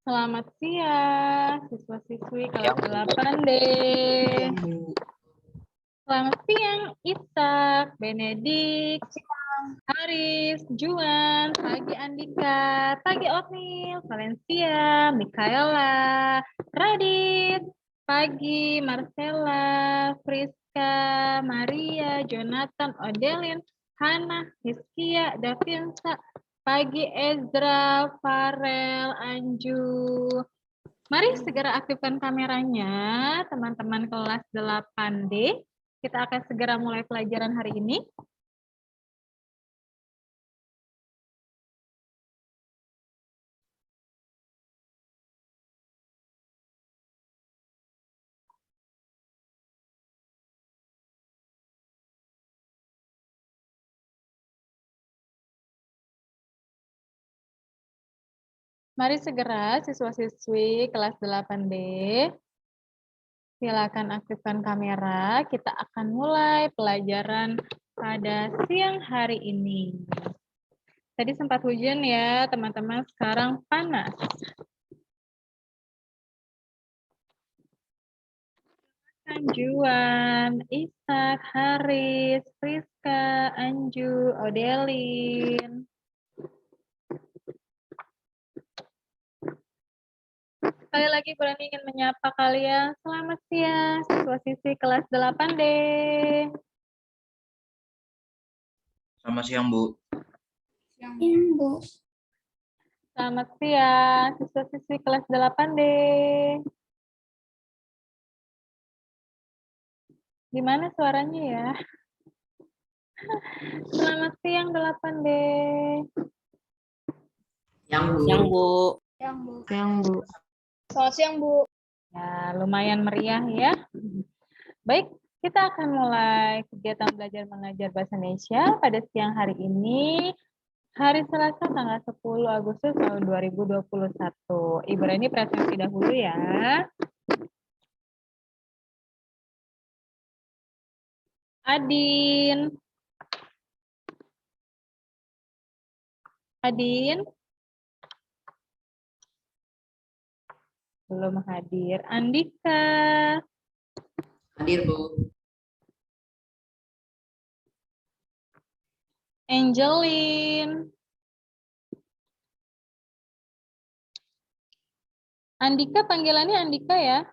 Selamat siang, siswa-siswi kelas Siang, Bu. 8D. Siang, Bu. Selamat siang, Ishak, Benedik, Haris, Juan, pagi Andika, pagi Otnil, Valencia, Mikaela, Radit, pagi Marcella, Friska, Maria, Jonathan, Odelin, Hana, Hiskia, Davinsa, pagi Ezra, Farel, Anju. Mari segera aktifkan kameranya, teman-teman kelas 8D. Kita akan segera mulai pelajaran hari ini. Mari segera siswa-siswi kelas 8D. Silakan aktifkan kamera. Kita akan mulai pelajaran pada siang hari ini. Tadi sempat hujan ya, teman-teman. Sekarang panas. Juan, Ishak, Haris, Friska, Anju, Odelin. Sekali lagi Burani ingin menyapa kalian. Selamat siang, siswa-siswi kelas 8D. Selamat siang, Bu. Siang, Bu. Selamat siang, siswa-siswi kelas 8D. Gimana suaranya ya? Selamat siang 8D. Siang, Bu. Siang, Bu. Siang, Bu. Siang, Bu. Selamat siang, Bu. Ya, lumayan meriah ya. Baik, kita akan mulai kegiatan belajar mengajar bahasa Indonesia pada siang hari ini. Hari Selasa tanggal 10 Agustus tahun 2021. Ibu Reni presentasi dahulu ya. Adin. Adin. Belum hadir. Andika. Hadir, Bu. Angelin. Andika, panggilannya Andika ya.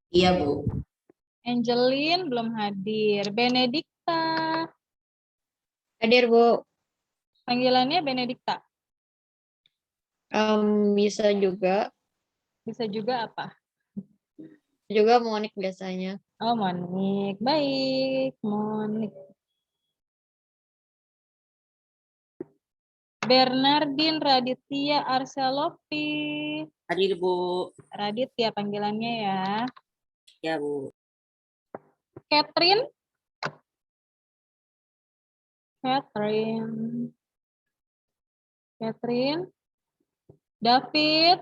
Iya, Bu. Angelin belum hadir. Benedikta. Hadir, Bu. Panggilannya Benedikta. Bisa juga. Bisa juga apa? Juga Monik biasanya. Oh, Monik. Baik, Monik. Bernardin Raditya Arselopi. Hadir, Bu. Raditya panggilannya ya. Ya, Bu. Catherine. Catherine. Catherine. David.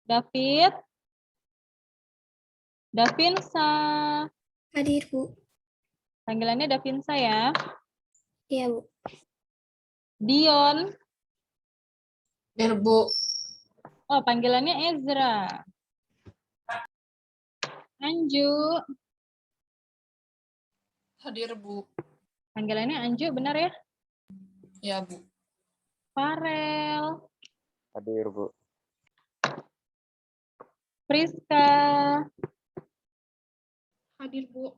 David. Davinsa. Hadir, Bu. Panggilannya Davinsa ya. Iya, Bu. Dion. Hadir, Bu. Oh, panggilannya Ezra. Anju. Hadir, Bu. Panggilannya Anju, benar ya? Ya, Bu. Farel. Hadir, Bu. Friska. Hadir, Bu.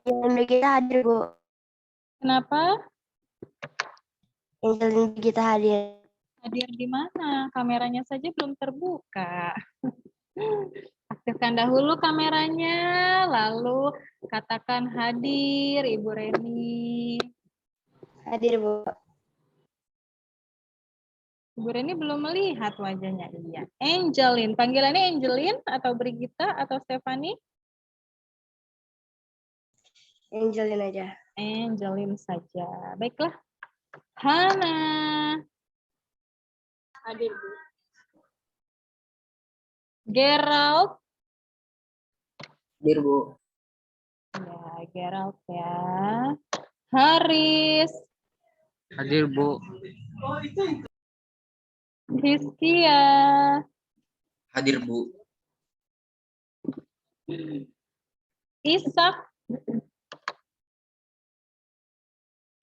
Angelin kita hadir, Bu. Kenapa? Angelin kita hadir. Hadir di mana? Kameranya saja belum terbuka. Aktifkan dahulu kameranya, lalu katakan hadir, Ibu Reni. Hadir, Bu. Ibu Reni belum melihat wajahnya. Iya. Angelin. Panggilannya Angelin atau Brigita atau Stephanie? Angelin aja. Angelin saja. Baiklah. Hana. Hadir, Bu. Gerald. Hadir, Bu. Ya, Gerald ya. Haris. Hadir, Bu. Hizkia. Hadir, Bu. Ishak.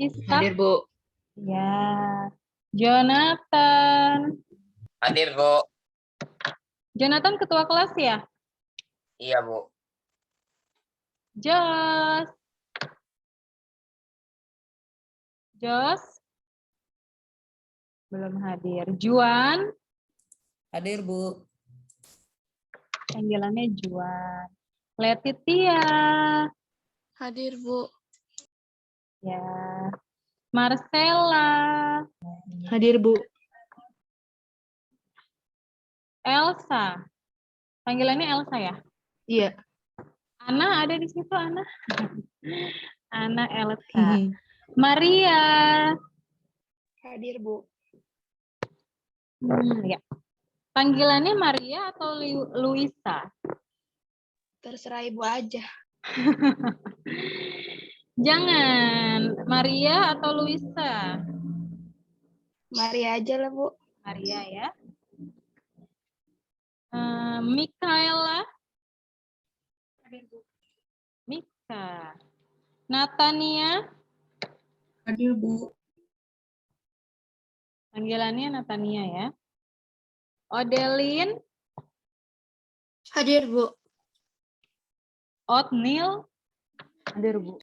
Ishak. Hadir, Bu. Ya. Jonathan. Hadir, Bu. Jonathan ketua kelas ya? Iya, Bu. Jos. Jos. Belum hadir. Juan. Hadir, Bu. Panggilannya Juan. Letitia. Hadir, Bu. Ya. Marcella. Hadir, Bu. Elsa. Panggilannya Elsa ya? Iya. Ana ada di situ, Ana. Ana Elsa. Maria. Hadir, Bu. Ya. Panggilannya Maria atau Luisa? Terserah Ibu aja. Jangan. Maria atau Luisa? Maria aja lah, Bu. Maria ya. Mikaela. Mika. Natania. Hadir, Bu. Panggilannya Natania ya. Odelin. Hadir, Bu. Otnil. Hadir, Bu.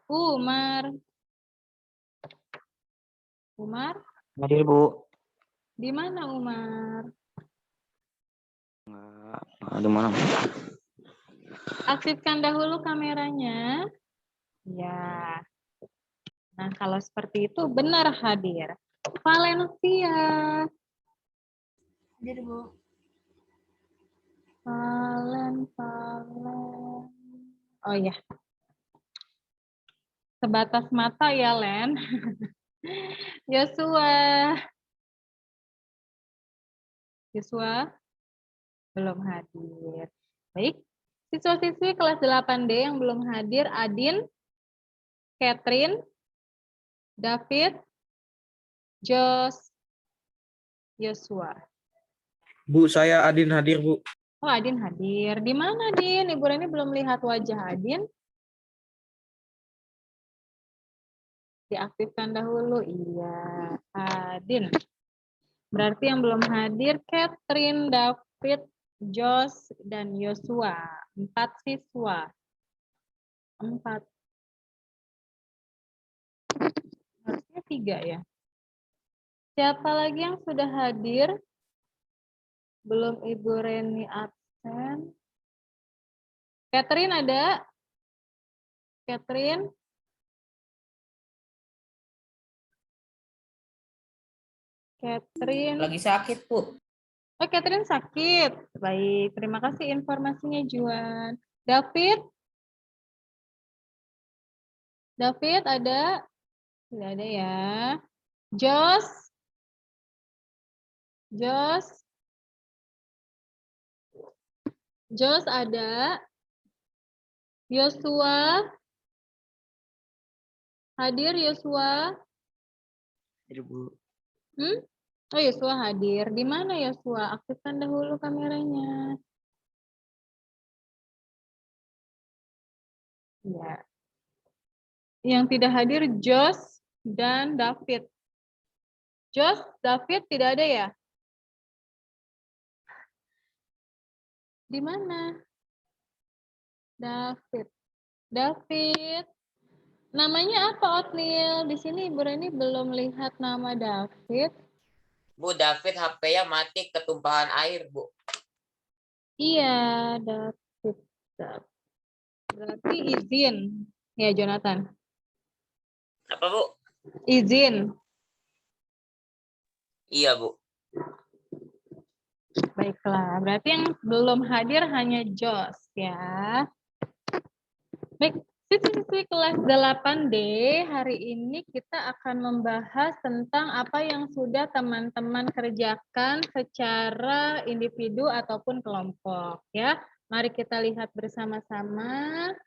Umar. Umar. Hadir, Bu. Di mana Umar? Di mana? Aktifkan dahulu kameranya. Ya. Nah, kalau seperti itu benar hadir. Valencia. Hadir, Bu. Valen. Oh ya. Sebatas mata ya, Len. Yosua. Yosua belum hadir. Baik. Siswa-siswi kelas 8D yang belum hadir, Adin, Catherine, David, Jos, Yosua. Bu, saya Adin hadir, Bu. Oh, Adin hadir. Di mana, Adin? Ibu Reni belum lihat wajah Adin. Diaktifkan dahulu. Iya, Adin. Berarti yang belum hadir, Catherine, David, Jos, dan Yosua. 4 siswa. 4. Harusnya 3 ya. Siapa lagi yang sudah hadir? Belum Ibu Reni absen. Catherine ada? Catherine? Catherine. Lagi sakit, Bu. Oh, Catherine sakit. Baik, terima kasih informasinya, Juan. David? David ada? Tidak ada ya. Jos? Jos? Jos ada? Yosua? Hadir Yosua? Hadir, Bu. Oh, Yosua hadir. Di mana Yosua? Aktifkan dahulu kameranya. Ya. Yang tidak hadir Jos dan David. Jos, David tidak ada ya? Di mana? David. David. Namanya apa, Otnil? Di sini Ibu Reni belum lihat nama David. Bu, David HP-nya mati ketumpahan air, Bu. Iya, David. Berarti izin. Ya, Jonathan. Apa, Bu? Izin. Iya, Bu. Baiklah, berarti yang belum hadir hanya Jos ya. Baik, siswi-siswi kelas 8D, hari ini kita akan membahas tentang apa yang sudah teman-teman kerjakan secara individu ataupun kelompok ya. Mari kita lihat bersama-sama.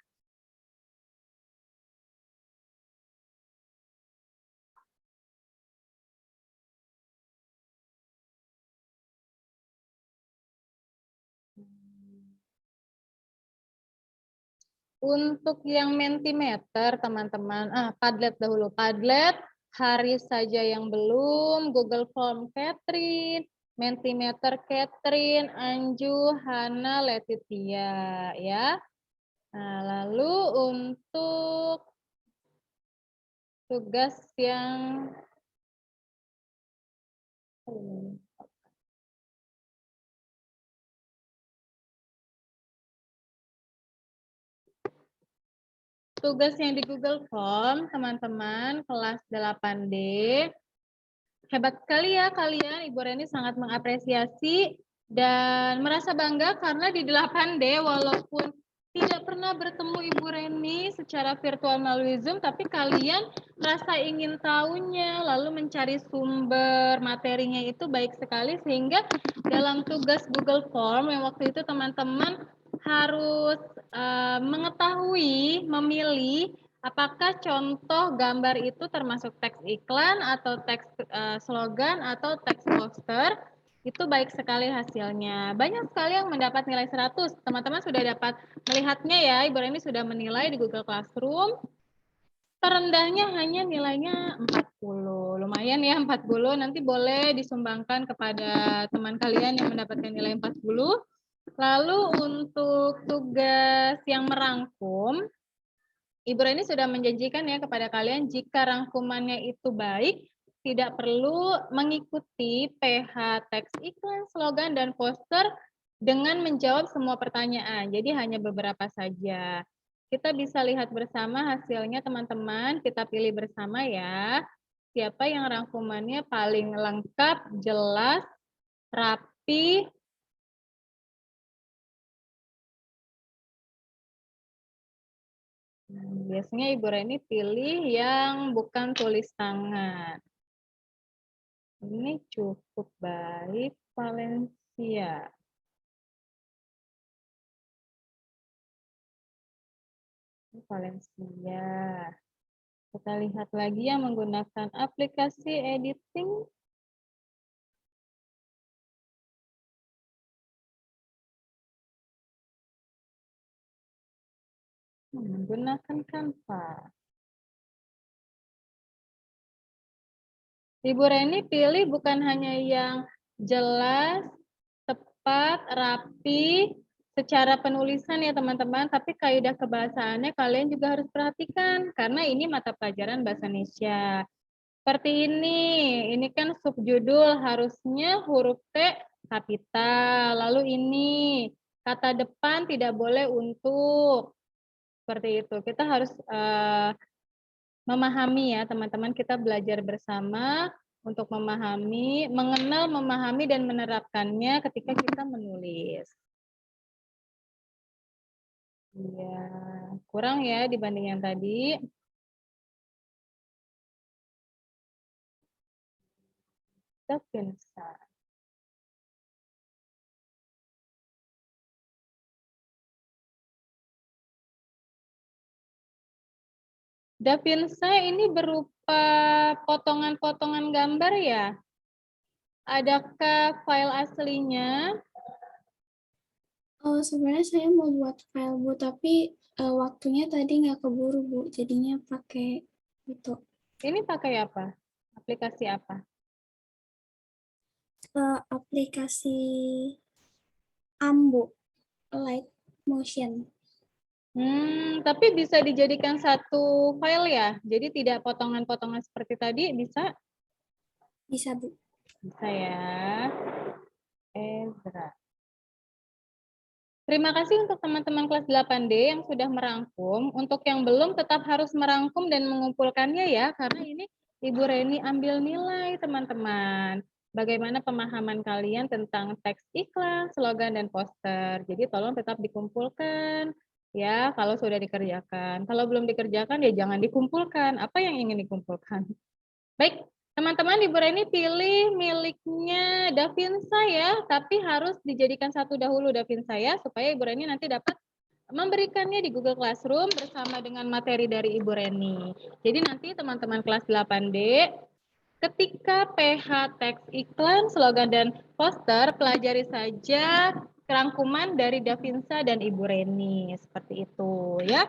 Untuk yang Mentimeter, teman-teman. Padlet dahulu. Padlet, Haris saja yang belum. Google Form Catherine, Mentimeter Catherine, Anju, Hana, Letitia. Ya. Nah, lalu untuk tugas yang di Google Form, teman-teman, kelas 8D. Hebat sekali ya kalian, Ibu Reni sangat mengapresiasi dan merasa bangga karena di 8D walaupun tidak pernah bertemu Ibu Reni secara virtual melalui Zoom, tapi kalian merasa ingin tahunya, lalu mencari sumber materinya itu baik sekali, sehingga dalam tugas Google Form yang waktu itu teman-teman harus mengetahui, memilih apakah contoh gambar itu termasuk teks iklan atau teks slogan atau teks poster. Itu baik sekali hasilnya. Banyak sekali yang mendapat nilai 100. Teman-teman sudah dapat melihatnya ya. Ibu Reni sudah menilai di Google Classroom. Terendahnya hanya nilainya 40. Lumayan ya 40. Nanti boleh disumbangkan kepada teman kalian yang mendapatkan nilai 40. Lalu untuk tugas yang merangkum, Ibu Reni sudah menjanjikan ya kepada kalian jika rangkumannya itu baik, tidak perlu mengikuti PH teks iklan, slogan, dan poster dengan menjawab semua pertanyaan. Jadi hanya beberapa saja. Kita bisa lihat bersama hasilnya teman-teman, kita pilih bersama ya. Siapa yang rangkumannya paling lengkap, jelas, rapi, biasanya Ibu Reni pilih yang bukan tulis tangan. Ini cukup baik, Valencia. Ini Valencia. Kita lihat lagi yang menggunakan aplikasi editing. Menggunakan Canva. Ibu Reni pilih bukan hanya yang jelas, tepat, rapi, secara penulisan ya teman-teman, tapi kaidah kebahasaannya kalian juga harus perhatikan, karena ini mata pelajaran bahasa Indonesia. Seperti ini kan subjudul harusnya huruf T kapital, lalu ini kata depan tidak boleh untuk, seperti itu. Kita harus memahami ya teman-teman, kita belajar bersama untuk memahami, mengenal, memahami, dan menerapkannya ketika kita menulis. Ya, kurang ya dibanding yang tadi. Davinsa. Davinsa ini berupa potongan-potongan gambar ya? Adakah file aslinya? Sebenarnya saya mau buat file Bu, tapi waktunya tadi nggak keburu Bu, jadinya pakai itu. Ini pakai apa? Aplikasi apa? Aplikasi Ambu, Light Motion. Tapi bisa dijadikan satu file ya? Jadi tidak potongan-potongan seperti tadi, bisa? Bisa Bu. Bisa ya. Ezra. Terima kasih untuk teman-teman kelas 8D yang sudah merangkum. Untuk yang belum tetap harus merangkum dan mengumpulkannya ya, karena ini Ibu Reni ambil nilai teman-teman. Bagaimana pemahaman kalian tentang teks iklan, slogan, dan poster. Jadi tolong tetap dikumpulkan ya kalau sudah dikerjakan. Kalau belum dikerjakan ya jangan dikumpulkan. Apa yang ingin dikumpulkan? Baik, teman-teman, Ibu Reni pilih miliknya Davinsa ya, tapi harus dijadikan satu dahulu Davinsa ya, supaya Ibu Reni nanti dapat memberikannya di Google Classroom bersama dengan materi dari Ibu Reni. Jadi nanti teman-teman kelas 8D, ketika PH teks iklan, slogan, dan poster, pelajari saja rangkuman dari Davinsa dan Ibu Reni. Seperti itu ya.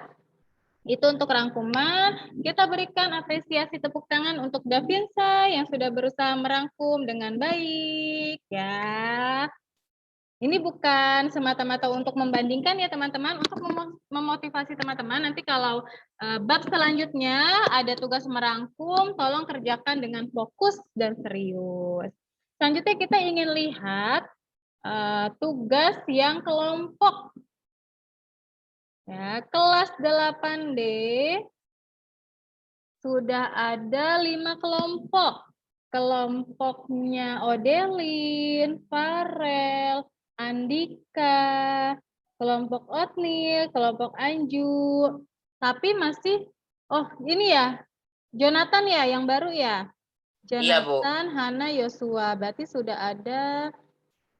Itu untuk rangkuman. Kita berikan apresiasi tepuk tangan untuk Davinsa yang sudah berusaha merangkum dengan baik ya. Ini bukan semata-mata untuk membandingkan ya teman-teman, untuk memotivasi teman-teman. Nanti kalau bab selanjutnya ada tugas merangkum, tolong kerjakan dengan fokus dan serius. Selanjutnya kita ingin lihat tugas yang kelompok. Ya, kelas 8D sudah ada 5 kelompok. Kelompoknya Odelin, Farel, Andika, kelompok Otnil, kelompok Anju. Tapi masih, oh ini ya, Jonathan ya yang baru ya? Iya, Bu. Jonathan, Hana, Yosua. Berarti sudah ada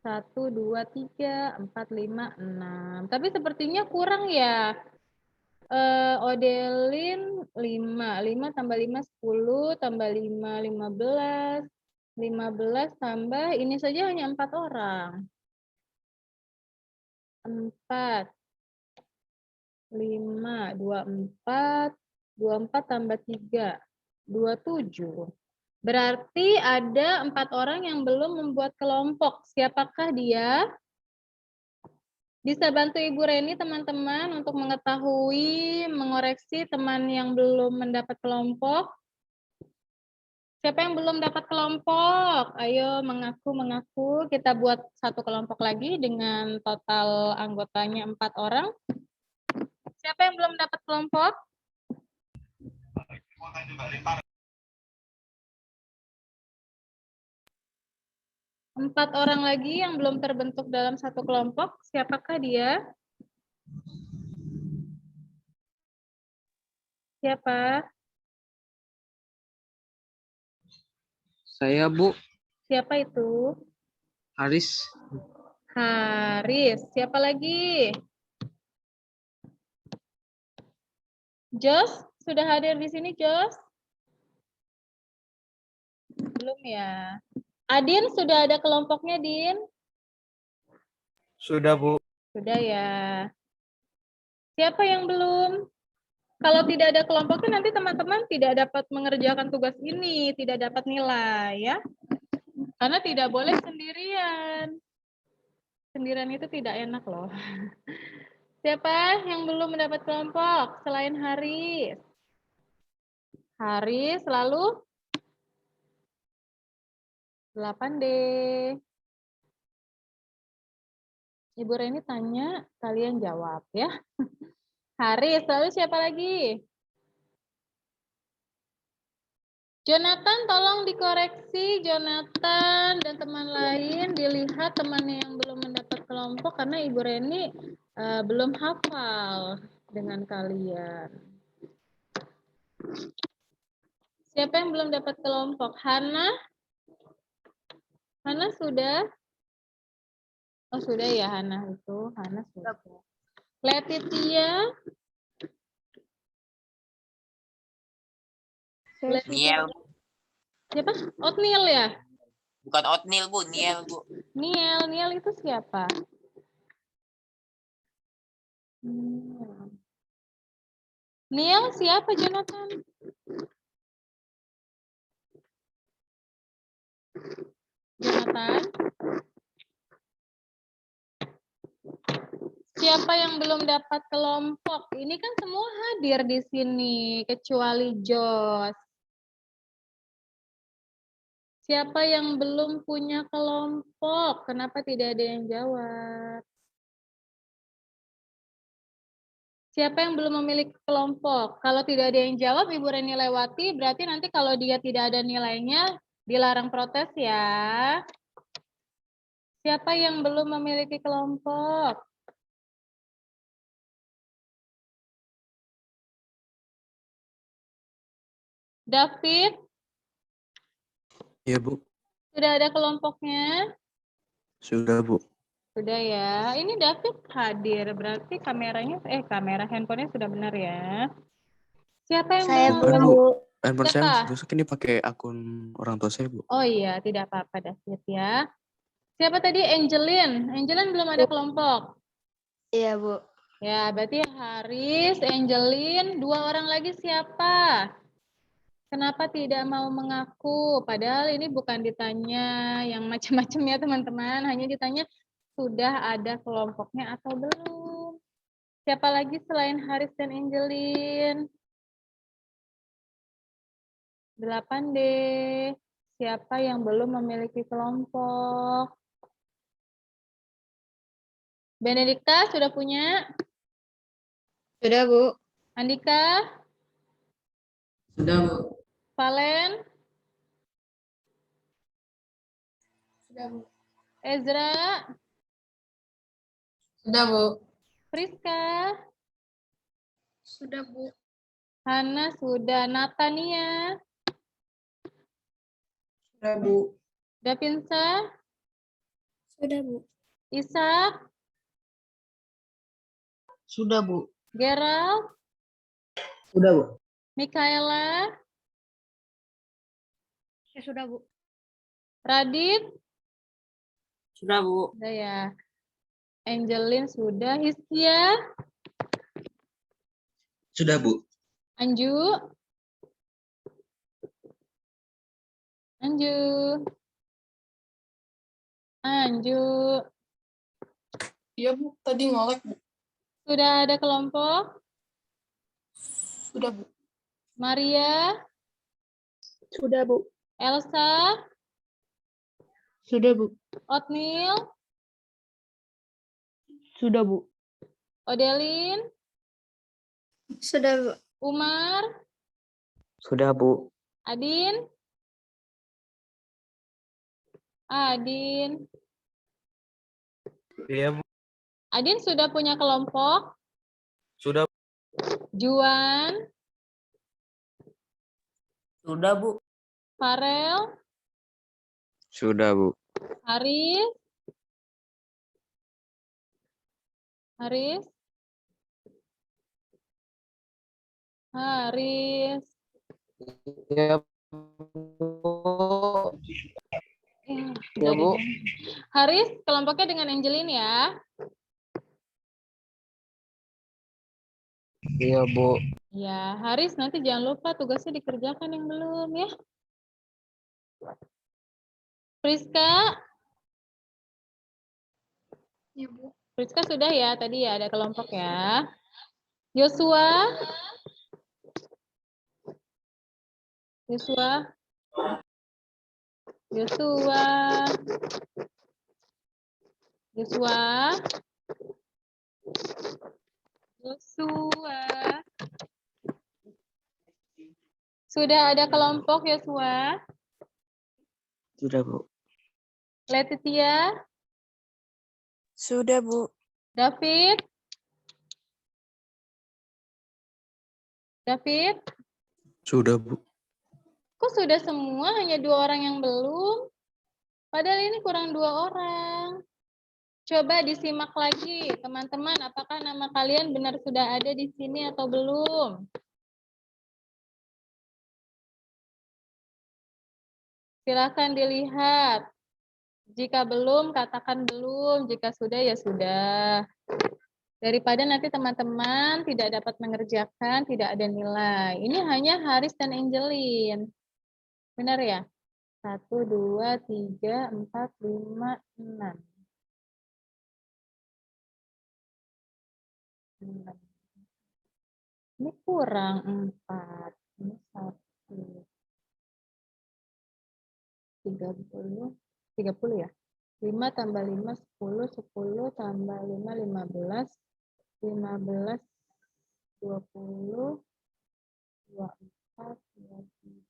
1, 2, 3, 4, 5, 6. Tapi sepertinya kurang ya. Odelin 5. 5 tambah 5, 10. Tambah 5, 15. 15 tambah, ini saja hanya 4 orang. 4. 5, 24. 24 tambah 3. 27. Berarti ada 4 orang yang belum membuat kelompok. Siapakah dia? Bisa bantu Ibu Reni teman-teman untuk mengetahui, mengoreksi teman yang belum mendapat kelompok. Siapa yang belum dapat kelompok? Ayo mengaku. Kita buat satu kelompok lagi dengan total anggotanya 4 orang. Siapa yang belum dapat kelompok? Empat orang lagi yang belum terbentuk dalam satu kelompok. Siapakah dia? Siapa? Saya, Bu. Siapa itu? Haris. Haris. Siapa lagi? Jos, sudah hadir di sini, Jos? Belum ya. Adin, sudah ada kelompoknya, Din? Sudah, Bu. Sudah ya. Siapa yang belum? Kalau tidak ada kelompoknya, nanti teman-teman tidak dapat mengerjakan tugas ini, tidak dapat nilai, ya. Karena tidak boleh sendirian. Sendirian itu tidak enak loh. Siapa yang belum mendapat kelompok selain Haris? Haris lalu 8D. Ibu Reni tanya, kalian jawab ya. Haris, lalu siapa lagi? Jonathan, tolong dikoreksi. Jonathan dan teman lain dilihat temannya yang belum mendapat kelompok karena Ibu Reni belum hafal dengan kalian. Siapa yang belum dapat kelompok? Hana? Hana sudah? Oh sudah ya Hana itu. Hana sudah. Letitia? Niel. Siapa? Otnil ya? Bukan Otnil, Bu. Niel, Bu. Niel itu siapa? Niel siapa Jonathan? Jonathan? Siapa yang belum dapat kelompok? Ini kan semua hadir di sini, kecuali Jos. Siapa yang belum punya kelompok? Kenapa tidak ada yang jawab? Siapa yang belum memiliki kelompok? Kalau tidak ada yang jawab, Ibu Reni lewati, berarti nanti kalau dia tidak ada nilainya, dilarang protes ya. Siapa yang belum memiliki kelompok? David? Iya, Bu. Sudah ada kelompoknya? Sudah, Bu. Sudah ya. Ini David hadir, berarti kamera handphonenya sudah benar ya. Siapa yang Saya belum? Bukan, Bu. Handphone saya Siapa? masih rusak, ini pakai akun orang tua saya, Bu. Oh iya, tidak apa-apa David ya. Siapa tadi? Angelin. Angelin belum ada kelompok. Iya, Bu. Ya, berarti Haris, Angelin, 2 orang lagi siapa? Kenapa tidak mau mengaku? Padahal ini bukan ditanya yang macam-macam ya teman-teman. Hanya ditanya sudah ada kelompoknya atau belum. Siapa lagi selain Haris dan Angelin? 8D. Siapa yang belum memiliki kelompok? Benedikta sudah punya? Sudah, Bu. Andika? Sudah, Bu. Valen? Sudah, Bu. Ezra? Sudah, Bu. Priska? Sudah, Bu. Hana sudah. Natania? Sudah, Bu. Davinsa? Sudah, Bu. Ishak? Sudah, Bu. Gerald? Sudah, Bu. Mikaela? Ya, sudah, Bu. Radit? Sudah, Bu. Sudah ya. Angelin sudah. Hiskia? Sudah, Bu. Anju? Anju? Anju? Iya, Bu. Tadi ngolek, Bu. Sudah ada kelompok? Sudah, Bu. Maria? Sudah, Bu. Elsa? Sudah, Bu. Otnil? Sudah, Bu. Odelin? Sudah, Bu. Umar? Sudah, Bu. Adin? Adin? Iya, Bu. Adin sudah punya kelompok? Sudah. Juan? Sudah, Bu. Farel? Sudah, Bu. Haris? Haris? Haris? Iya, Bu. Ya, Bu. Haris, kelompoknya dengan Angelin ya. Iya, Bu. Ya, Haris nanti jangan lupa tugasnya dikerjakan yang belum ya. Priska? Iya, Bu. Priska sudah ya, tadi ya ada kelompok ya. Yosua? Yosua? Yosua? Yosua? Yosua? Sudah ada kelompok Yosua? Sudah, Bu. Letitia? Sudah, Bu. David? David? Sudah, Bu. Kok sudah semua, hanya 2 orang yang belum? Padahal ini kurang 2 orang. Coba disimak lagi, teman-teman, apakah nama kalian benar sudah ada di sini atau belum? Silakan dilihat. Jika belum, katakan belum. Jika sudah, ya sudah. Daripada nanti teman-teman tidak dapat mengerjakan, tidak ada nilai. Ini hanya Haris dan Angelin. Benar ya? 1, 2, 3, 4, 5, 6. Ini kurang 4. Ini 1. 30. 30 ya? 5 tambah 5, 10. 10 tambah 5, 15. 15, 20. 24, 23.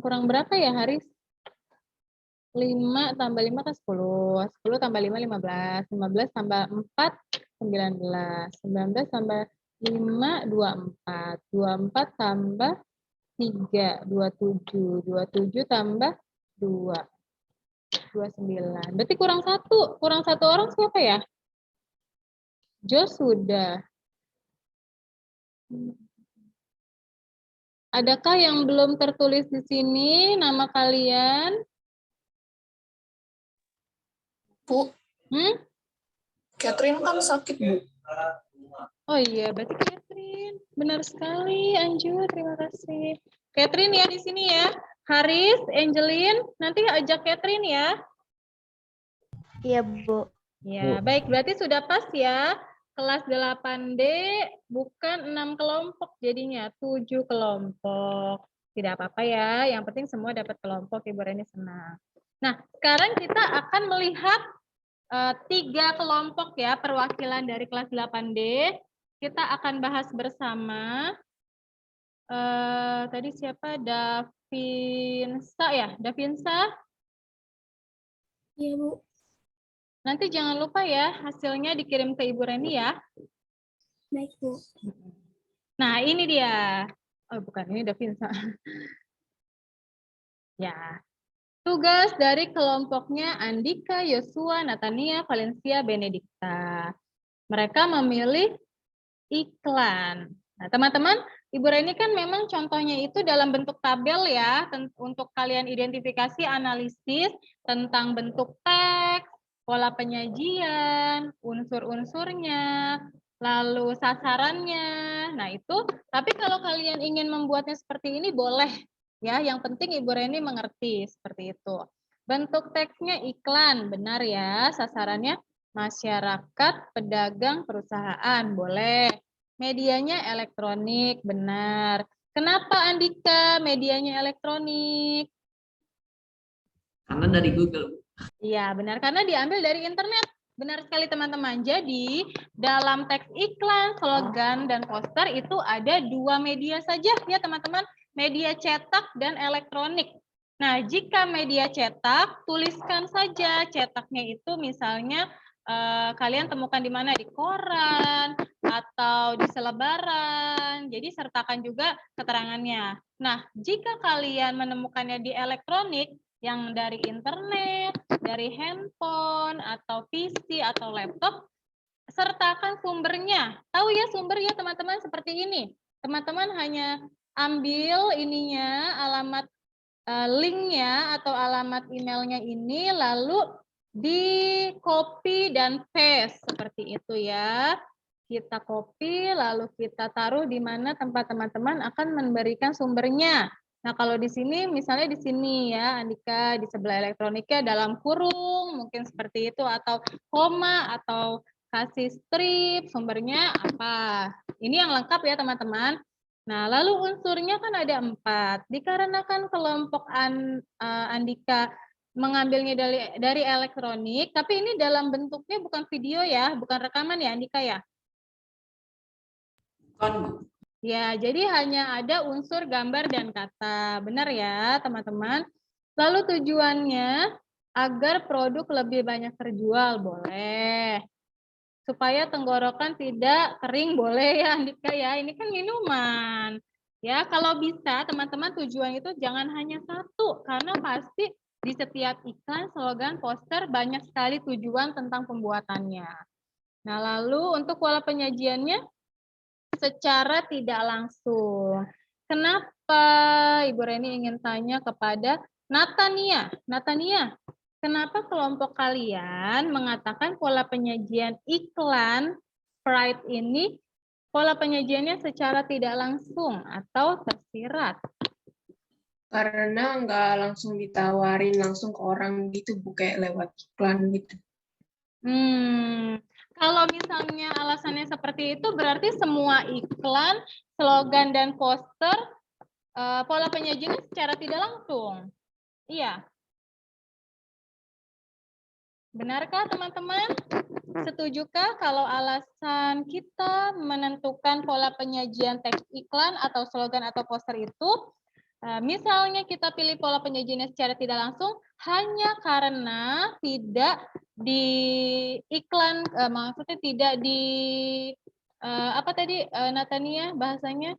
Kurang berapa ya, Haris? 5 tambah 5 kan 10. 10 tambah 5, 15. 15 tambah 4, 19. 19 tambah 5, 24. 24 tambah 3, 27. 27 tambah 2, 29. Berarti kurang 1. Kurang 1 orang siapa ya? Jo sudah. Adakah yang belum tertulis di sini nama kalian? Bu, Catherine kan sakit, Bu. Oh iya, berarti Catherine. Benar sekali, Anju. Terima kasih. Catherine ya di sini ya. Haris, Angelin, nanti ajak Catherine ya. Iya, Bu. Ya, baik. Berarti sudah pas ya. Kelas 8D bukan 6 kelompok jadinya, 7 kelompok. Tidak apa-apa ya, yang penting semua dapat kelompok, Ibu Reni senang. Nah, sekarang kita akan melihat 3 kelompok ya, perwakilan dari kelas 8D. Kita akan bahas bersama. Tadi siapa? Davinsa ya? Davinsa? Iya, Bu. Nanti jangan lupa ya, hasilnya dikirim ke Ibu Reni ya. Baik, Bu. Nah, ini dia. Oh, bukan, ini Davinsa. Ya. Tugas dari kelompoknya Andika, Yosua, Natania, Valencia, Benedikta. Mereka memilih iklan. Nah, teman-teman, Ibu Reni kan memang contohnya itu dalam bentuk tabel ya, untuk kalian identifikasi analisis tentang bentuk teks, pola penyajian, unsur-unsurnya, lalu sasarannya. Nah, itu, tapi kalau kalian ingin membuatnya seperti ini boleh ya, yang penting Ibu Reni mengerti seperti itu. Bentuk teksnya iklan, benar ya, sasarannya masyarakat, pedagang, perusahaan, boleh. Medianya elektronik, benar. Kenapa Andika medianya elektronik? Karena dari Google, Bu. Iya, benar. Karena diambil dari internet. Benar sekali teman-teman. Jadi, dalam teks iklan, slogan, dan poster itu ada 2 media saja ya teman-teman. Media cetak dan elektronik. Nah, jika media cetak, tuliskan saja cetaknya itu misalnya kalian temukan di mana? Di koran atau di selebaran. Jadi sertakan juga keterangannya. Nah, jika kalian menemukannya di elektronik yang dari internet, dari handphone atau PC atau laptop, sertakan sumbernya. Tahu ya sumbernya teman-teman seperti ini. Teman-teman hanya ambil ininya, alamat linknya atau alamat emailnya ini, lalu di copy dan paste seperti itu ya. Kita copy lalu kita taruh di mana tempat teman-teman akan memberikan sumbernya. Nah, kalau di sini misalnya di sini ya Andika, di sebelah elektroniknya dalam kurung mungkin seperti itu, atau koma atau kasih strip, sumbernya apa. Ini yang lengkap ya teman-teman. Nah, lalu unsurnya kan ada 4. Dikarenakan kelompok Andika mengambilnya dari elektronik, tapi ini dalam bentuknya bukan video ya, bukan rekaman ya Andika ya? Bukan, Bu. Ya, jadi hanya ada unsur gambar dan kata. Benar ya teman-teman? Lalu tujuannya agar produk lebih banyak terjual, boleh. Supaya tenggorokan tidak kering, boleh ya Andika ya. Ini kan minuman. Ya, kalau bisa teman-teman tujuan itu jangan hanya satu, karena pasti di setiap iklan, slogan, poster banyak sekali tujuan tentang pembuatannya. Nah, lalu untuk pola penyajiannya secara tidak langsung. Kenapa Ibu Reni ingin tanya kepada Natania? Natania, kenapa kelompok kalian mengatakan pola penyajian iklan Sprite ini pola penyajiannya secara tidak langsung atau tersirat? Karena nggak langsung ditawarin langsung ke orang gitu, Bu, kayak lewat iklan gitu. Kalau misalnya alasannya seperti itu, berarti semua iklan, slogan, dan poster pola penyajiannya secara tidak langsung. Iya. Benarkah teman-teman? Setujukah kalau alasan kita menentukan pola penyajian teks iklan atau slogan atau poster itu, misalnya kita pilih pola penyajiannya secara tidak langsung hanya karena tidak di iklan, maksudnya tidak di apa tadi Natania bahasanya?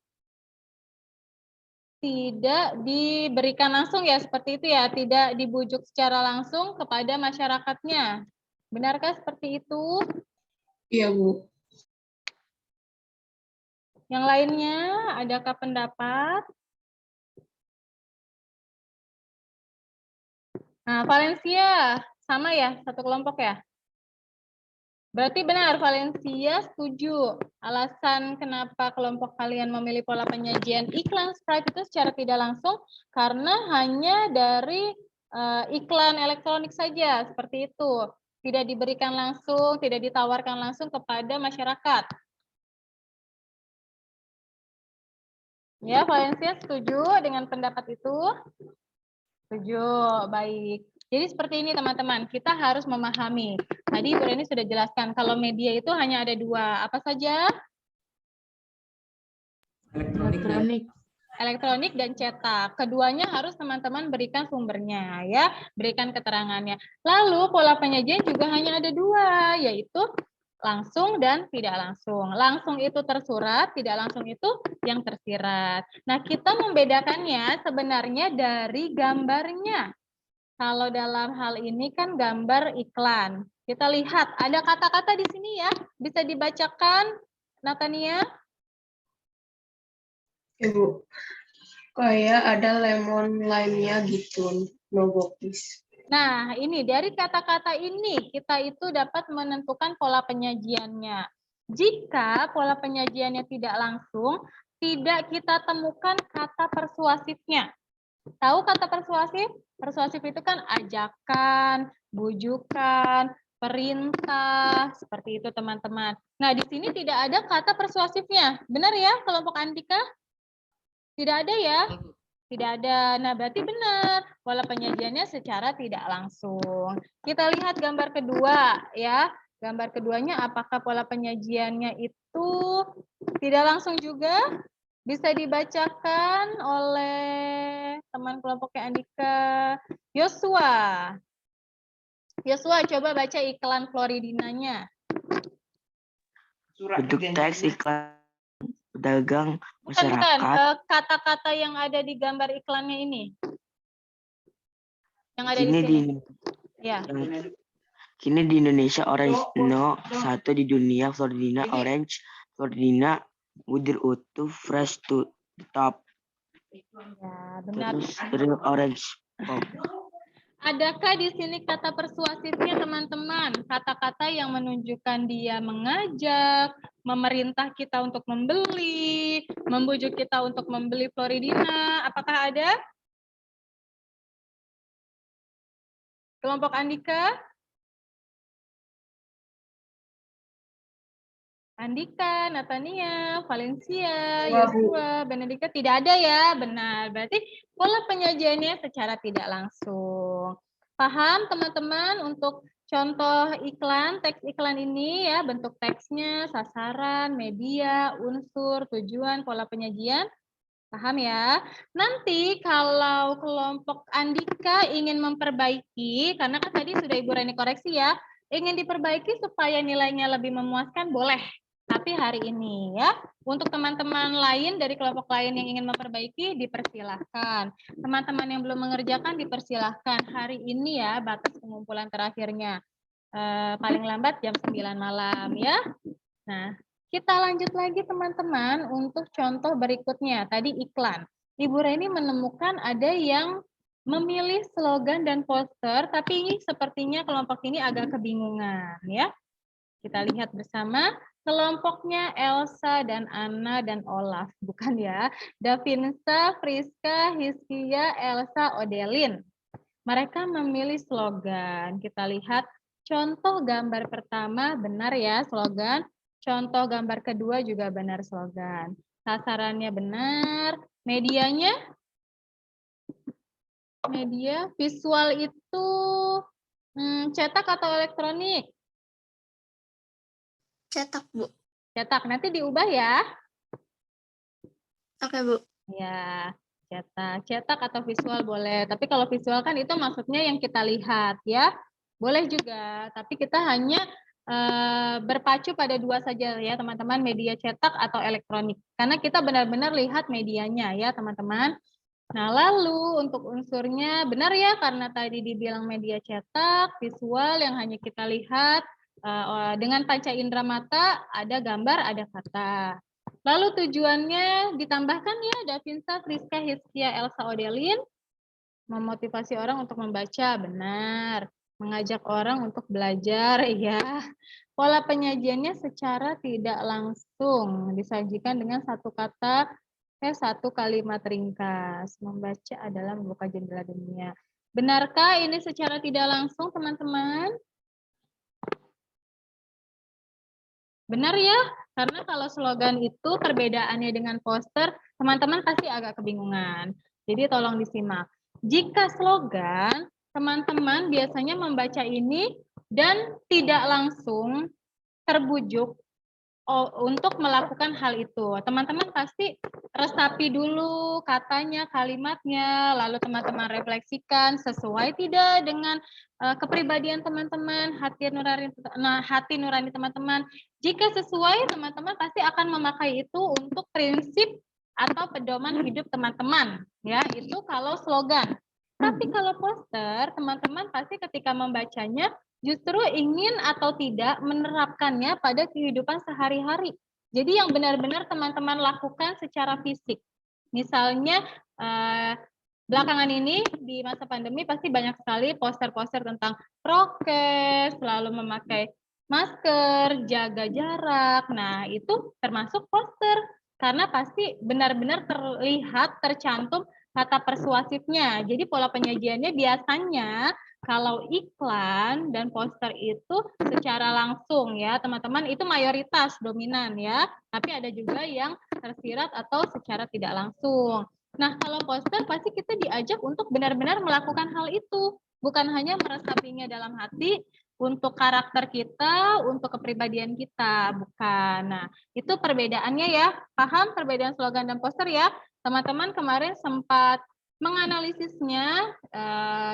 Tidak diberikan langsung ya, seperti itu ya, tidak dibujuk secara langsung kepada masyarakatnya. Benarkah seperti itu? Iya, Bu. Yang lainnya, adakah pendapat? Nah, Valencia, sama ya, satu kelompok ya? Berarti benar, Valencia setuju. Alasan kenapa kelompok kalian memilih pola penyajian iklan Sprite itu secara tidak langsung, karena hanya dari iklan elektronik saja, seperti itu. Tidak diberikan langsung, tidak ditawarkan langsung kepada masyarakat. Ya, Valencia setuju dengan pendapat itu? Setuju, baik. Jadi seperti ini teman-teman, kita harus memahami. Tadi Ibu Reni sudah jelaskan, kalau media itu hanya ada dua. Apa saja? Elektronik. Elektronik dan cetak. Keduanya harus teman-teman berikan sumbernya, ya, berikan keterangannya. Lalu pola penyajian juga hanya ada dua, yaitu langsung dan tidak langsung. Langsung itu tersurat, tidak langsung itu yang tersirat. Nah, kita membedakannya sebenarnya dari gambarnya. Kalau dalam hal ini kan gambar iklan. Kita lihat, ada kata-kata di sini ya, bisa dibacakan, Natania? Ibu, kayak ada lemon lime-nya gitu, no gopis. Nah, ini dari kata-kata ini kita itu dapat menentukan pola penyajiannya. Jika pola penyajiannya tidak langsung, tidak kita temukan kata persuasifnya. Tahu kata persuasif? Persuasif itu kan ajakan, bujukan, perintah, seperti itu teman-teman. Nah, di sini tidak ada kata persuasifnya. Benar ya, kelompok Andika? Tidak ada ya? Tidak ada. Nah, berarti benar. Pola penyajiannya secara tidak langsung. Kita lihat gambar kedua ya. Gambar keduanya apakah pola penyajiannya itu tidak langsung juga? Bisa dibacakan oleh teman kelompoknya Andika. Yosua. Yosua, coba baca iklan Floridinanya. Bentuk teks iklan pedagang Bukan, masyarakat. kata-kata yang ada di gambar iklannya ini. Yang ada di Kini sini. di Ya. kini di Indonesia orange no 1, di dunia Floridina orange Floridina budir utuh fresh to the top. Ya, benar. Terus real orange pop. Adakah di sini kata persuasifnya teman-teman? Kata-kata yang menunjukkan dia mengajak, memerintah kita untuk membeli, membujuk kita untuk membeli Floridina. Apakah ada? Kelompok Andika? Andika, Natania, Valencia, Yosua, Benedika tidak ada ya, benar. Berarti pola penyajiannya secara tidak langsung. Paham teman-teman untuk contoh iklan, teks iklan ini ya, bentuk teksnya, sasaran, media, unsur, tujuan, pola penyajian. Paham ya? Nanti kalau kelompok Andika ingin memperbaiki, karena kan tadi sudah Ibu Reni koreksi ya, ingin diperbaiki supaya nilainya lebih memuaskan, boleh. Tapi hari ini ya, untuk teman-teman lain dari kelompok lain yang ingin memperbaiki, dipersilahkan. Teman-teman yang belum mengerjakan, dipersilahkan. Hari ini ya, batas pengumpulan terakhirnya. Paling lambat jam 9 malam ya. Nah, kita lanjut lagi teman-teman untuk contoh berikutnya. Tadi iklan. Ibu Reni menemukan ada yang memilih slogan dan poster, tapi ini sepertinya kelompok ini agak kebingungan ya. Kita lihat bersama. Kelompoknya Elsa dan Anna dan Olaf, bukan ya. Davinsa, Friska, Hiskia, Elsa, Odelin. Mereka memilih slogan. Kita lihat contoh gambar pertama benar ya slogan. Contoh gambar kedua juga benar slogan. Sasarannya benar. Medianya? Media visual itu cetak atau elektronik? Cetak, Bu. Cetak, nanti diubah ya. Oke, Bu. Ya, cetak atau visual boleh. Tapi kalau visual kan itu maksudnya yang kita lihat ya. Boleh juga, tapi kita hanya berpacu pada dua saja ya teman-teman, media cetak atau elektronik. Karena kita benar-benar lihat medianya ya teman-teman. Nah, lalu untuk unsurnya benar ya, karena tadi dibilang media cetak, visual yang hanya kita lihat dengan panca indera mata, ada gambar, ada kata. Lalu tujuannya ditambahkan ya, Davinsa, Friska, Hiskia, Elsa, Odelin. Memotivasi orang untuk membaca, benar. Mengajak orang untuk belajar, ya. Pola penyajiannya secara tidak langsung disajikan dengan satu kata, satu kalimat ringkas. Membaca adalah membuka jendela dunia. Benarkah ini secara tidak langsung, teman-teman? Benar ya? Karena kalau slogan itu perbedaannya dengan poster, teman-teman pasti agak kebingungan. Jadi tolong disimak. Jika slogan, teman-teman biasanya membaca ini dan tidak langsung terbujuk untuk melakukan hal itu. Teman-teman pasti resapi dulu katanya, kalimatnya, lalu teman-teman refleksikan sesuai tidak dengan kepribadian teman-teman, hati nurani teman-teman. Jika sesuai, teman-teman pasti akan memakai itu untuk prinsip atau pedoman hidup teman-teman. Ya, itu kalau slogan. Tapi kalau poster, teman-teman pasti ketika membacanya justru ingin atau tidak menerapkannya pada kehidupan sehari-hari. Jadi yang benar-benar teman-teman lakukan secara fisik. Misalnya belakangan ini di masa pandemi pasti banyak sekali poster-poster tentang prokes, lalu memakai masker, jaga jarak. Nah, itu termasuk poster karena pasti benar-benar terlihat tercantum kata persuasifnya. Jadi pola penyajiannya biasanya kalau iklan dan poster itu secara langsung ya, teman-teman, itu mayoritas dominan ya. Tapi ada juga yang tersirat atau secara tidak langsung. Nah, kalau poster pasti kita diajak untuk benar-benar melakukan hal itu. Bukan hanya meresapinya dalam hati untuk karakter kita, untuk kepribadian kita, bukan. Nah, itu perbedaannya ya. Paham perbedaan slogan dan poster ya? Teman-teman kemarin sempat menganalisisnya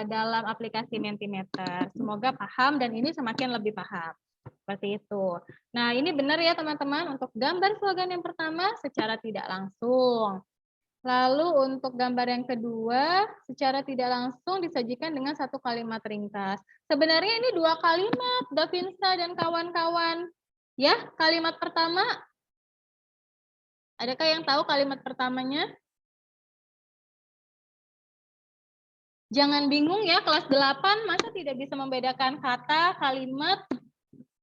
dalam aplikasi Mentimeter. Semoga paham dan ini semakin lebih paham. Seperti itu. Nah, ini benar ya teman-teman untuk gambar slogan yang pertama secara tidak langsung. Lalu untuk gambar yang kedua secara tidak langsung disajikan dengan satu kalimat ringkas. Sebenarnya ini dua kalimat, Davinsa dan kawan-kawan. Ya, kalimat pertama, adakah yang tahu kalimat pertamanya? Jangan bingung ya, kelas 8 masa tidak bisa membedakan kata, kalimat,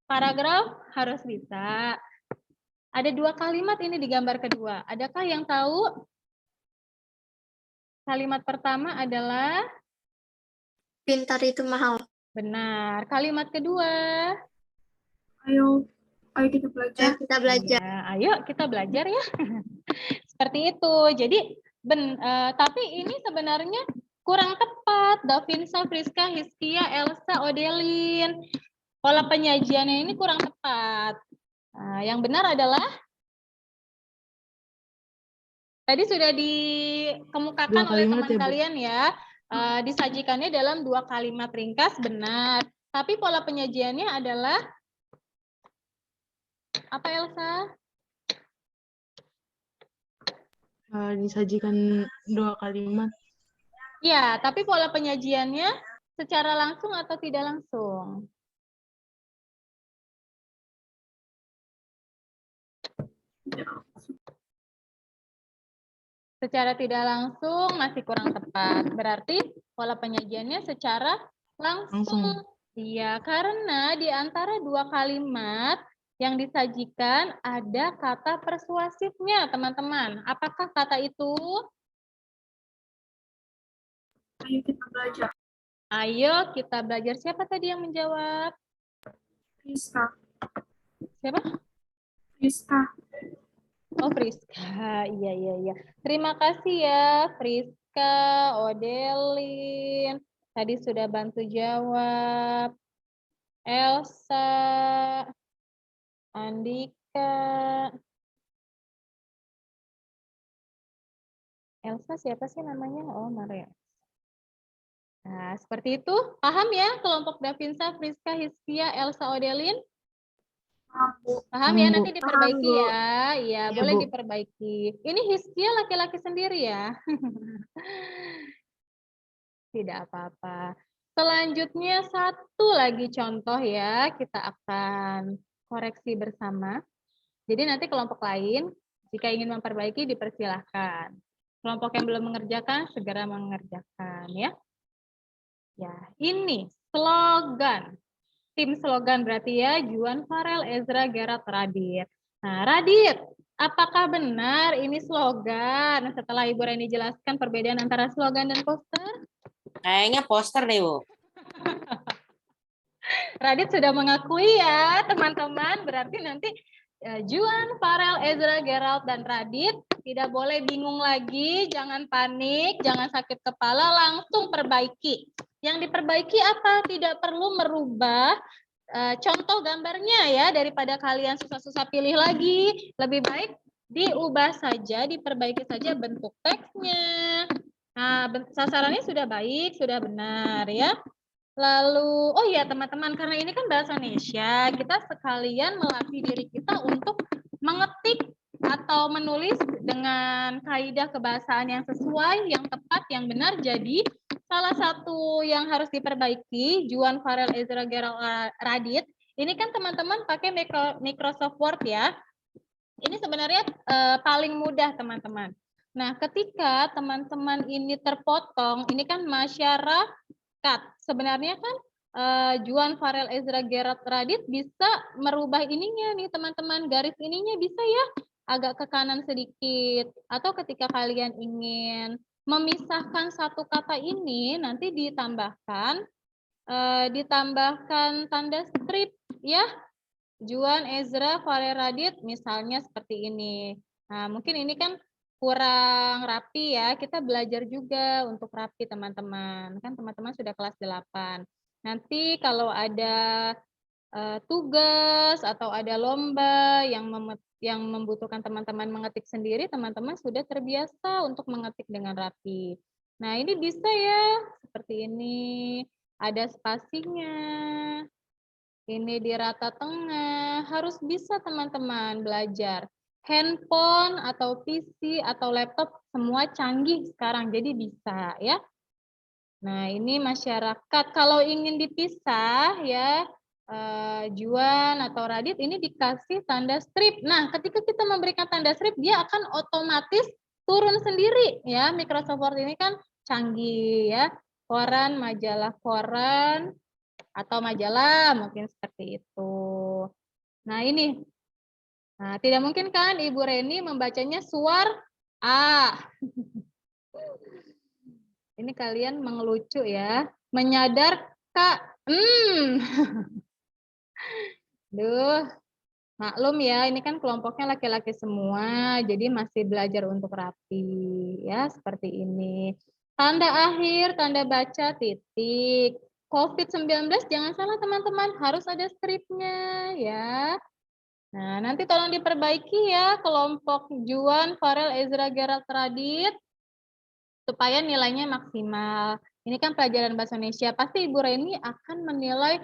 paragraf, harus bisa. Ada dua kalimat ini di gambar kedua. Adakah yang tahu? Kalimat pertama adalah? Pintar itu mahal. Benar. Kalimat kedua? Ayo kita belajar. Kita belajar. Ya, ayo kita belajar ya. Seperti itu. Jadi, tapi ini sebenarnya kurang tepat. Davinsa, Friska, Hiskia, Elsa, Odelin. Pola penyajiannya ini kurang tepat. Nah, yang benar adalah tadi sudah dikemukakan oleh teman kalian ya. Disajikannya dalam dua kalimat ringkas, benar. Tapi pola penyajiannya adalah apa, Elsa? Disajikan dua kalimat. Ya, tapi pola penyajiannya secara langsung atau tidak langsung? Secara tidak langsung masih kurang tepat. Berarti pola penyajiannya secara langsung. Iya, karena di antara dua kalimat yang disajikan ada kata persuasifnya, teman-teman. Apakah kata itu? Ayo kita belajar. Ayo kita belajar. Siapa tadi yang menjawab? Friska. Siapa? Friska. Oh, Friska. Iya. Terima kasih ya, Friska, Odelin. Tadi sudah bantu jawab. Elsa, Andika. Elsa siapa sih namanya? Oh, Maria. Nah, seperti itu. Paham ya kelompok Davinsa, Friska, Hiskia, Elsa, Odelin? Paham ya, nanti diperbaiki ya. Iya, boleh diperbaiki. Ini Hiskia laki-laki sendiri ya. Tidak apa-apa. Selanjutnya satu lagi contoh ya, kita akan koreksi bersama. Jadi nanti kelompok lain Jika ingin memperbaiki, dipersilahkan. Kelompok yang belum mengerjakan, segera mengerjakan ya. Ya, ini slogan. Tim slogan berarti ya, Juan, Farel, Ezra, Gerald, Radit. Nah, Radit, apakah benar ini slogan? Setelah Ibu Reni jelaskan perbedaan antara slogan dan poster, Kayaknya poster deh, Bu. Radit sudah mengakui ya, teman-teman. Berarti nanti Juan, Farel, Ezra, Gerald, dan Radit tidak boleh bingung lagi, jangan panik, jangan sakit kepala, langsung perbaiki. Yang diperbaiki apa? Tidak perlu merubah contoh gambarnya ya, daripada kalian susah-susah pilih lagi. Lebih baik diubah saja, diperbaiki saja bentuk teksnya. Nah, sasarannya sudah baik, sudah benar ya. Lalu, oh iya teman-teman, karena ini kan bahasa Indonesia, kita sekalian melatih diri kita untuk mengetik atau menulis dengan kaidah kebahasaan yang sesuai, yang tepat, yang benar. Jadi, salah satu yang harus diperbaiki, Juan, Farel, Ezra, Gerald, Radit, ini kan teman-teman pakai Microsoft Word ya. Ini sebenarnya paling mudah teman-teman. Nah, ketika teman-teman ini terpotong, ini kan masyarakat. Sebenarnya kan Juan, Farel, Ezra, Gerald, Radit bisa merubah ininya nih teman-teman, garis ininya bisa ya agak ke kanan sedikit. Atau ketika kalian ingin memisahkan satu kata ini, nanti ditambahkan tanda strip ya. Juan, Ezra, Farel, Radit misalnya seperti ini. Nah, mungkin ini kan kurang rapi ya, kita belajar juga untuk rapi teman-teman. Kan teman-teman sudah kelas 8. Nanti kalau ada tugas atau ada lomba yang membutuhkan teman-teman mengetik sendiri, teman-teman sudah terbiasa untuk mengetik dengan rapi. Nah, ini bisa ya, seperti ini. Ada spasinya. Ini di rata tengah, harus bisa teman-teman belajar. Handphone atau PC atau laptop semua canggih sekarang, jadi bisa ya. Nah, ini masyarakat. Kalau ingin dipisah ya, Juan atau Radit ini dikasih tanda strip. Nah, ketika kita memberikan tanda strip, dia akan otomatis turun sendiri ya. Microsoft Word ini kan canggih ya. Koran, majalah koran, atau majalah, mungkin seperti itu. Nah, ini. Nah, tidak mungkin kan Ibu Reni membacanya suar A. Ini kalian mengelucu ya. Menyadar Kak. Duh, maklum ya, ini kan kelompoknya laki-laki semua, jadi masih belajar untuk rapi. Ya, seperti ini. Tanda akhir, tanda baca, titik. COVID-19 jangan salah teman-teman, harus ada stripnya ya. Nah, nanti tolong diperbaiki ya kelompok Juan, Farel, Ezra, Gerald, Radit supaya nilainya maksimal. Ini kan pelajaran bahasa Indonesia, pasti Ibu Reni akan menilai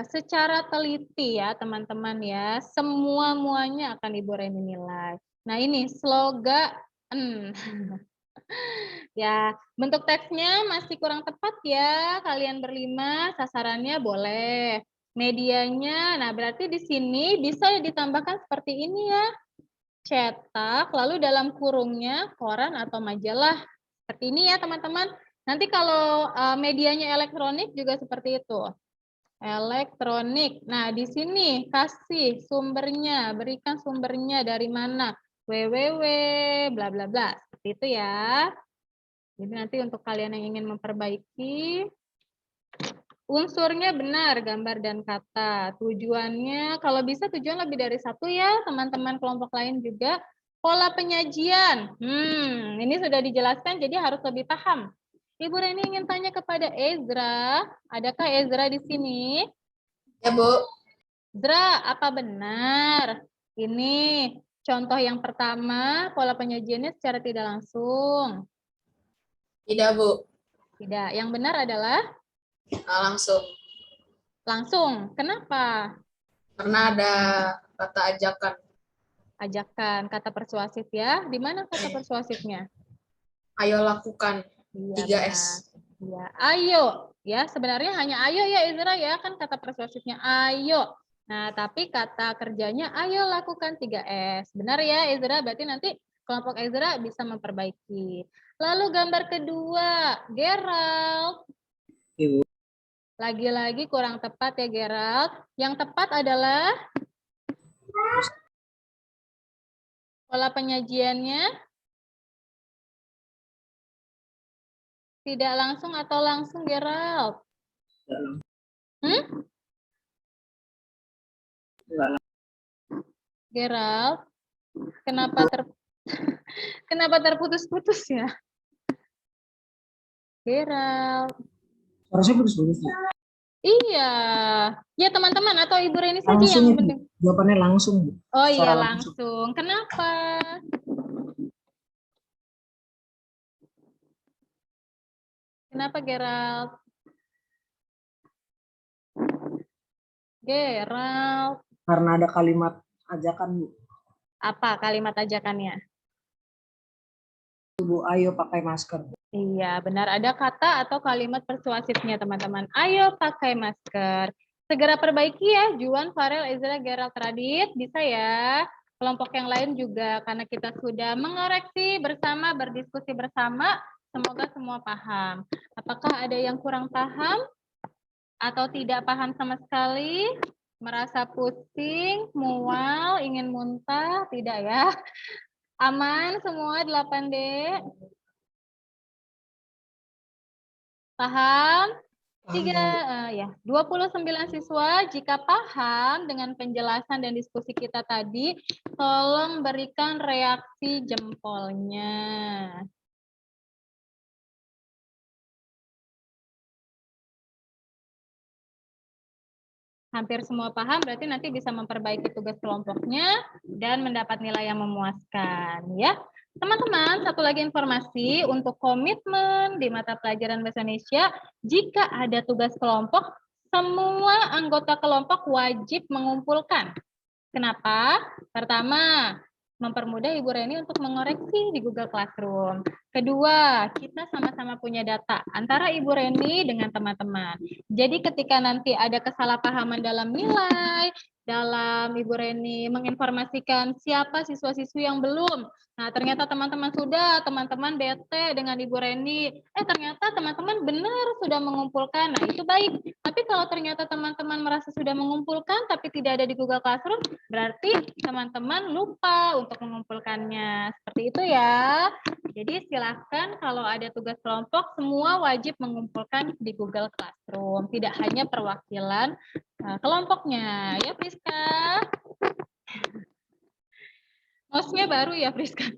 secara teliti ya teman-teman ya. Semuanya akan Ibu Reni nilai. Nah, ini slogan. Ya, bentuk teksnya masih kurang tepat ya. Kalian berlima, sasarannya boleh. Medianya, nah berarti di sini bisa ditambahkan seperti ini ya. Cetak, lalu dalam kurungnya koran atau majalah. Seperti ini ya teman-teman. Nanti kalau medianya elektronik juga seperti itu. Elektronik. Nah, di sini kasih sumbernya, berikan sumbernya dari mana. www, bla bla bla. Seperti itu ya. Jadi nanti untuk kalian yang ingin memperbaiki, unsurnya benar, gambar dan kata. Tujuannya, kalau bisa tujuan lebih dari satu ya, teman-teman kelompok lain juga. Pola penyajian, ini sudah dijelaskan, jadi harus lebih paham. Ibu Reni ingin tanya kepada Ezra, adakah Ezra di sini? Ya, Bu. Ezra, apa benar? Ini contoh yang pertama, pola penyajiannya secara tidak langsung. Tidak, Bu. Tidak, yang benar adalah? Langsung. Langsung, kenapa? Karena ada kata ajakan. Ajakan, kata persuasif ya. Di mana kata persuasifnya? Ayo lakukan. Iya, 3S. Ya, ayo. Ya, sebenarnya hanya ayo ya Ezra ya, kan kata persuasifnya ayo. Nah, tapi kata kerjanya ayo lakukan 3S. Benar ya, Ezra? Berarti nanti kelompok Ezra bisa memperbaiki. Lalu gambar kedua, Gerald. Ibu. Lagi-lagi kurang tepat ya, Gerald. Yang tepat adalah pola penyajiannya tidak langsung atau langsung, Gerald? Gerald, kenapa terputus-putus ya? Gerald. Harusnya putus-putus. Iya. Ya teman-teman atau Ibu Reni saja Langsung yang itu. mendengar. Jawabannya langsung. Bu. Oh iya Secara langsung. Kenapa? Kenapa Gerald? Gerald. Karena ada kalimat ajakan, Bu. Apa kalimat ajakannya? Bu, ayo pakai masker. Iya, benar. Ada kata atau kalimat persuasifnya, teman-teman. Ayo pakai masker. Segera perbaiki ya, Juan, Farel, Ezra, Gerald, Radit. Bisa ya. Kelompok yang lain juga, karena kita sudah mengoreksi bersama, berdiskusi bersama. Semoga semua paham. Apakah ada yang kurang paham? Atau tidak paham sama sekali? Merasa pusing, mual, ingin muntah? Tidak ya? Aman semua 8D? Paham? 29 siswa, jika paham dengan penjelasan dan diskusi kita tadi, tolong berikan reaksi jempolnya. Hampir semua paham, berarti nanti bisa memperbaiki tugas kelompoknya dan mendapat nilai yang memuaskan. Ya, teman-teman, satu lagi informasi untuk komitmen di mata pelajaran Bahasa Indonesia, jika ada tugas kelompok, semua anggota kelompok wajib mengumpulkan. Kenapa? Pertama, mempermudah Ibu Reni untuk mengoreksi di Google Classroom. Kedua, kita sama-sama punya data antara Ibu Reni dengan teman-teman. Jadi ketika nanti ada kesalahpahaman dalam nilai, dalam Ibu Reni menginformasikan siapa siswa-siswi yang belum. Nah, ternyata teman-teman sudah, teman-teman bete dengan Ibu Reni. Ternyata teman-teman benar sudah mengumpulkan. Nah, itu baik. Tapi kalau ternyata teman-teman merasa sudah mengumpulkan tapi tidak ada di Google Classroom, berarti teman-teman lupa untuk mengumpulkannya. Seperti itu ya. Jadi silahkan kalau ada tugas kelompok, semua wajib mengumpulkan di Google Classroom. Tidak hanya perwakilan kelompoknya. Ya, Priska. Mouse-nya baru ya, Priska?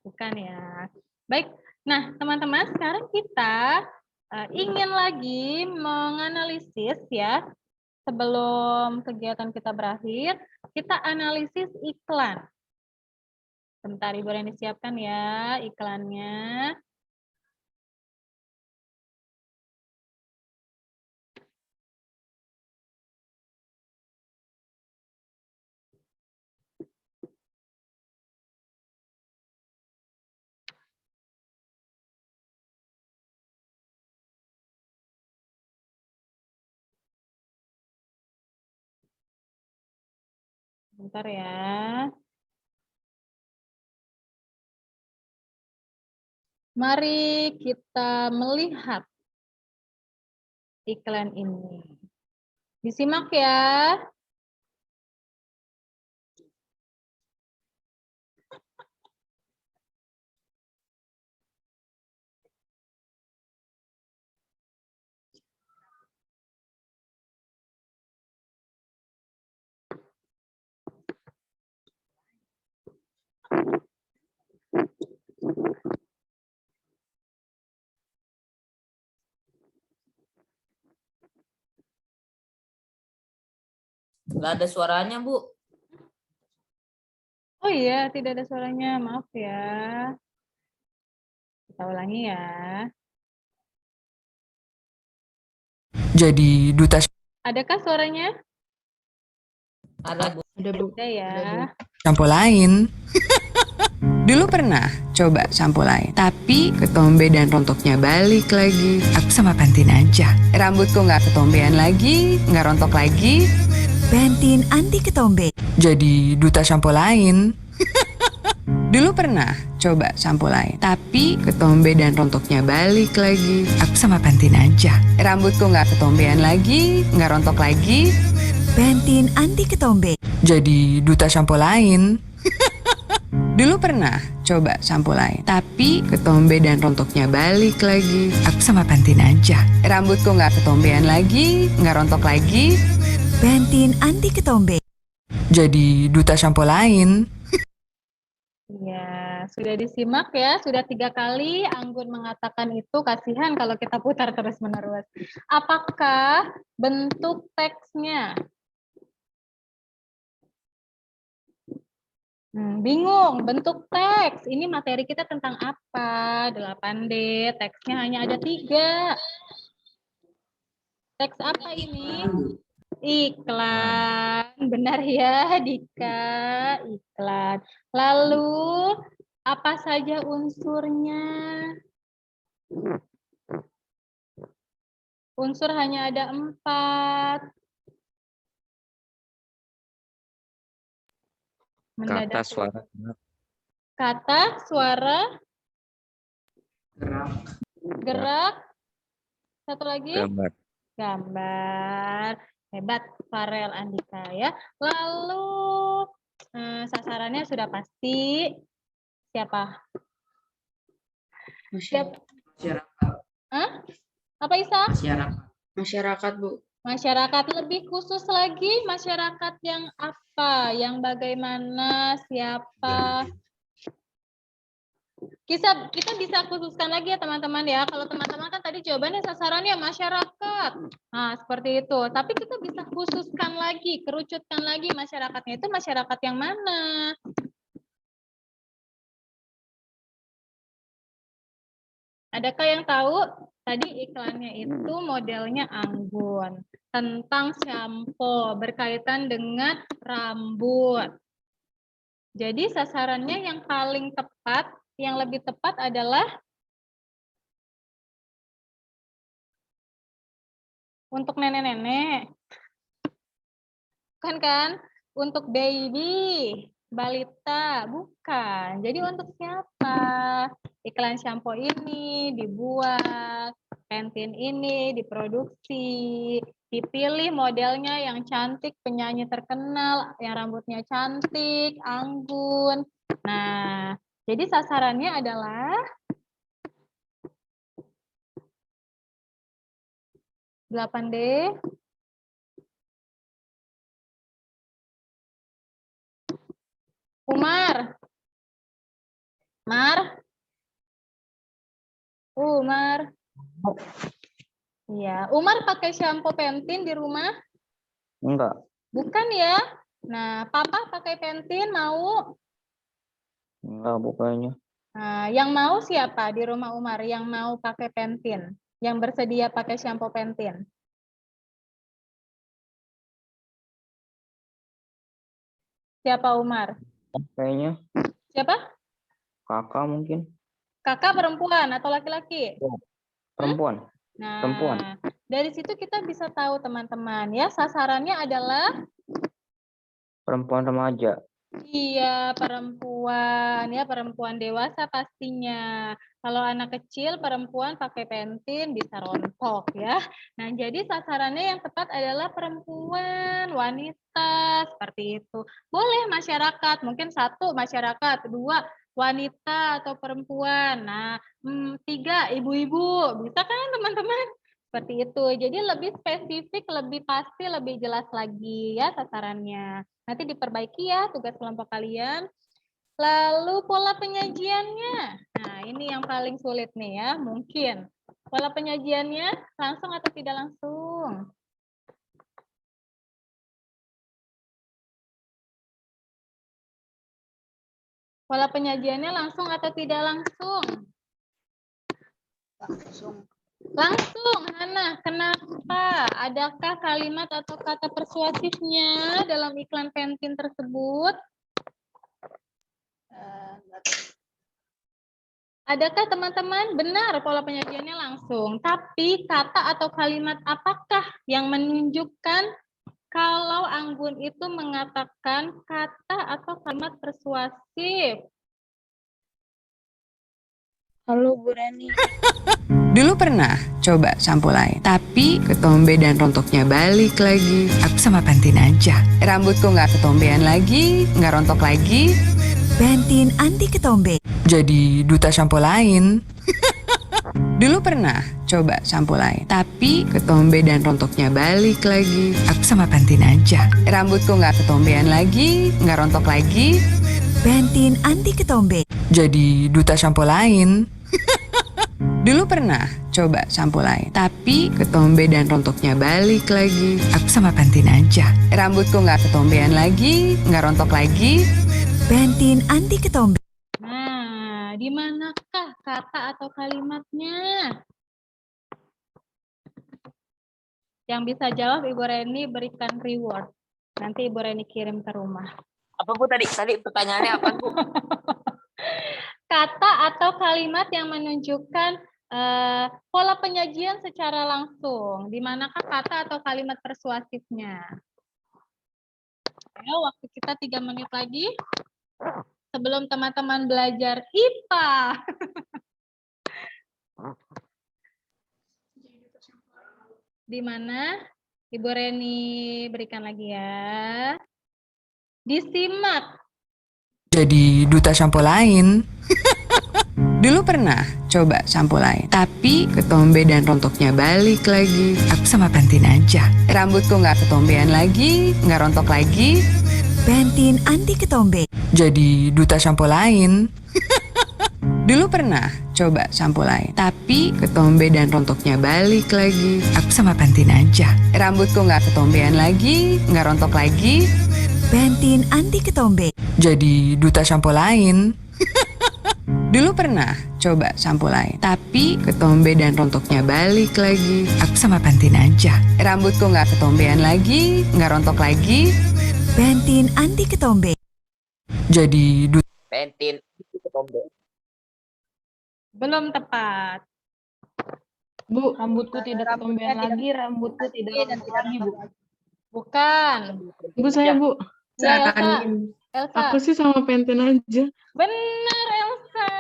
Bukan ya. Baik. Nah, teman-teman, sekarang kita ingin lagi menganalisis ya. Sebelum kegiatan kita berakhir, kita analisis iklan. Sebentar, Ibu Reni siapkan ya iklannya. Bentar ya. Mari kita melihat iklan ini. Disimak ya. Nggak ada suaranya, Bu. Oh iya, tidak ada suaranya. Maaf ya. Kita ulangi ya. Jadi duta. Adakah suaranya? Ada, Bu. Ada, Bu. Ada ya. Campo lain. Dulu pernah coba sampo lain, tapi ketombe dan rontoknya balik lagi. Aku sama Pantene aja. Rambutku nggak ketombean lagi, nggak rontok lagi. Pantene anti ketombe. Jadi duta sampo lain. Dulu pernah coba sampo lain, tapi ketombe dan rontoknya balik lagi. Aku sama Pantene aja. Rambutku nggak ketombean lagi, nggak rontok lagi. Pantene anti ketombe. Jadi duta sampo lain. Dulu pernah coba sampo lain, tapi ketombe dan rontoknya balik lagi. Aku sama Pantene aja. Rambutku nggak ketombean lagi, nggak rontok lagi. Pantene anti ketombe. Jadi duta sampo lain. Ya, sudah disimak ya, sudah 3 kali Anggun mengatakan itu, kasihan kalau kita putar terus-menerus. Apakah bentuk teksnya? Bingung, bentuk teks. Ini materi kita tentang apa? 8D, teksnya hanya ada 3. Teks apa ini? Iklan. Benar ya, Dika. Iklan. Lalu, apa saja unsurnya? Unsur hanya ada 4. Kata, suara, kata, suara, gerak, satu lagi, gambar. Hebat Farel Andika ya. Lalu sasarannya sudah pasti siapa? Masyarakat. Apa Isa? Masyarakat, Bu. Masyarakat, lebih khusus lagi masyarakat yang apa? Yang bagaimana? Siapa? Kita bisa khususkan lagi ya teman-teman ya. Kalau teman-teman kan tadi jawabannya sasarannya masyarakat. Nah, seperti itu. Tapi kita bisa khususkan lagi, kerucutkan lagi masyarakatnya itu masyarakat yang mana? Adakah yang tahu? Tadi iklannya itu modelnya Anggun. Tentang shampoo, berkaitan dengan rambut. Jadi sasarannya yang paling tepat, yang lebih tepat adalah untuk nenek-nenek. Kan? Untuk baby, balita, bukan. Jadi untuk siapa? Iklan shampoo ini dibuat, Pantene ini diproduksi, dipilih modelnya yang cantik, penyanyi terkenal, yang rambutnya cantik, Anggun. Nah, jadi sasarannya adalah 8D. Umar. Umar. Iya, Umar pakai shampoo Pantene di rumah? Enggak. Bukan ya? Nah, Papa pakai Pantene mau? Enggak, bukannya. Nah, yang mau siapa di rumah Umar yang mau pakai Pantene? Yang bersedia pakai shampoo Pantene? Siapa Umar? Kayaknya. Siapa? Kakak mungkin. Kakak perempuan atau laki-laki? Perempuan. Nah, Perempuan. dari situ kita bisa tahu teman-teman ya, sasarannya adalah Perempuan remaja. iya, perempuan ya, perempuan dewasa pastinya. Kalau anak kecil perempuan pakai Pantene bisa rontok ya. Nah, jadi sasarannya yang tepat adalah perempuan, wanita, seperti itu. Boleh masyarakat, mungkin 1 masyarakat, 2 wanita atau perempuan. Nah, 3 ibu-ibu, bisa kan teman-teman? Seperti itu. Jadi lebih spesifik, lebih pasti, lebih jelas lagi ya sasarannya. Nanti diperbaiki ya tugas kelompok kalian. Lalu pola penyajiannya. Nah, ini yang paling sulit nih ya, mungkin. Pola penyajiannya langsung atau tidak langsung? Pola penyajiannya langsung atau tidak langsung? Langsung, Hana. Kenapa? Adakah kalimat atau kata persuasifnya dalam iklan Pantene tersebut? Adakah teman-teman benar pola penyajiannya langsung? Tapi kata atau kalimat apakah yang menunjukkan kalau Anggun itu mengatakan kata atau kalimat persuasif? Halo Bu Reni. Dulu pernah coba sampo lain, tapi ketombe dan rontoknya balik lagi. Aku sama Pantene aja. Rambutku nggak ketombean lagi, nggak rontok lagi. Pantene anti ketombe. Jadi duta sampo lain. Dulu pernah coba sampo lain, tapi ketombe dan rontoknya balik lagi. Aku sama Pantene aja. Rambutku nggak ketombean lagi, nggak rontok lagi. Pantene anti ketombe. Jadi duta sampo lain. Dulu pernah coba sampo lain, tapi ketombe dan rontoknya balik lagi. Aku sama Pantene aja. Rambutku nggak ketombean lagi, nggak rontok lagi. Pantene anti ketombe. Nah, di manakah kata atau kalimatnya? Yang bisa jawab Ibu Reni berikan reward. Nanti Ibu Reni kirim ke rumah. Apa Bu tadi? Tadi pertanyaannya apa Bu? Kata atau kalimat yang menunjukkan pola penyajian secara langsung. Di manakah kata atau kalimat persuasifnya? Ayo, waktu kita 3 menit lagi. Sebelum teman-teman belajar IPA. Di mana? Ibu Reni berikan lagi ya. Disimak. Jadi duta sampo lain. Dulu pernah coba sampo lain, tapi ketombe dan rontoknya balik lagi. Aku sama Pantene aja. Rambutku nggak ketombean lagi, nggak rontok lagi. Pantene anti ketombe. Jadi duta sampo lain. Dulu pernah coba sampo lain, tapi ketombe dan rontoknya balik lagi. Aku sama Pantene aja. Rambutku nggak ketombean lagi, nggak rontok lagi. Pantene anti ketombe. Jadi duta sampo lain. Dulu pernah coba sampo lain, tapi ketombe dan rontoknya balik lagi. Aku sama Pantene aja. Rambutku nggak ketombean lagi, nggak rontok lagi. Pantene anti ketombe. Jadi duta. Pantene ketombe. Belum tepat. Bu, rambutku tidak ketombean lagi, rambutku tidak rontok lagi, Bu. Bukan. Bu, saya Bu. Ya, Elsa. Elsa. Aku sih sama Pantene aja. Benar, Elsa.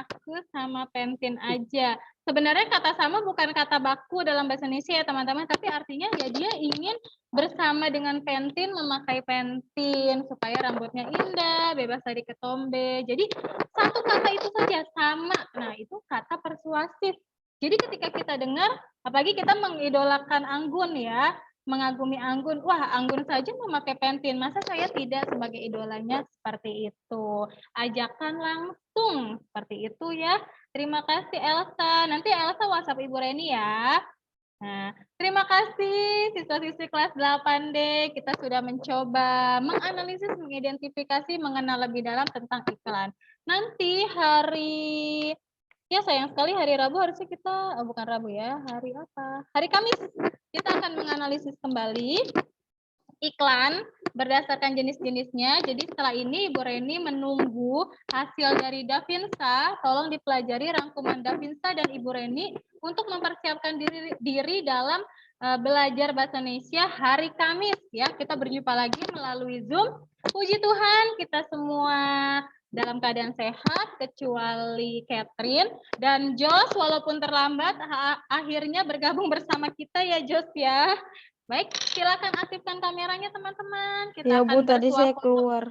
Aku sama Pantene aja. Sebenarnya kata sama bukan kata baku dalam bahasa Indonesia ya teman-teman, tapi artinya ya dia ingin bersama dengan Pantene memakai Pantene supaya rambutnya indah, bebas dari ketombe. Jadi satu kata itu saja sama. Nah, itu kata persuasif. Jadi ketika kita dengar, apalagi kita mengidolakan Anggun ya, mengagumi Anggun, wah Anggun saja memakai Pantene, masa saya tidak sebagai idolanya seperti itu. Ajakan langsung seperti itu ya. Terima kasih Elsa. Nanti Elsa WhatsApp Ibu Reni ya. Nah, terima kasih siswa-siswi kelas 8D. Kita sudah mencoba menganalisis, mengidentifikasi, mengenal lebih dalam tentang iklan. Nanti ya sayang sekali hari Rabu harusnya kita, bukan Rabu ya, hari apa? Hari Kamis kita akan menganalisis kembali iklan berdasarkan jenis-jenisnya. Jadi setelah ini Ibu Reni menunggu hasil dari Davinsa. Tolong dipelajari rangkuman Davinsa dan Ibu Reni untuk mempersiapkan diri dalam belajar bahasa Indonesia hari Kamis ya. Kita berjumpa lagi melalui Zoom. Puji Tuhan kita semua dalam keadaan sehat kecuali Catherine dan Jos walaupun terlambat akhirnya bergabung bersama kita ya Jos ya. Baik, silakan aktifkan kameranya teman-teman. Kita Ya Bu, akan tadi bersuap saya foto. keluar.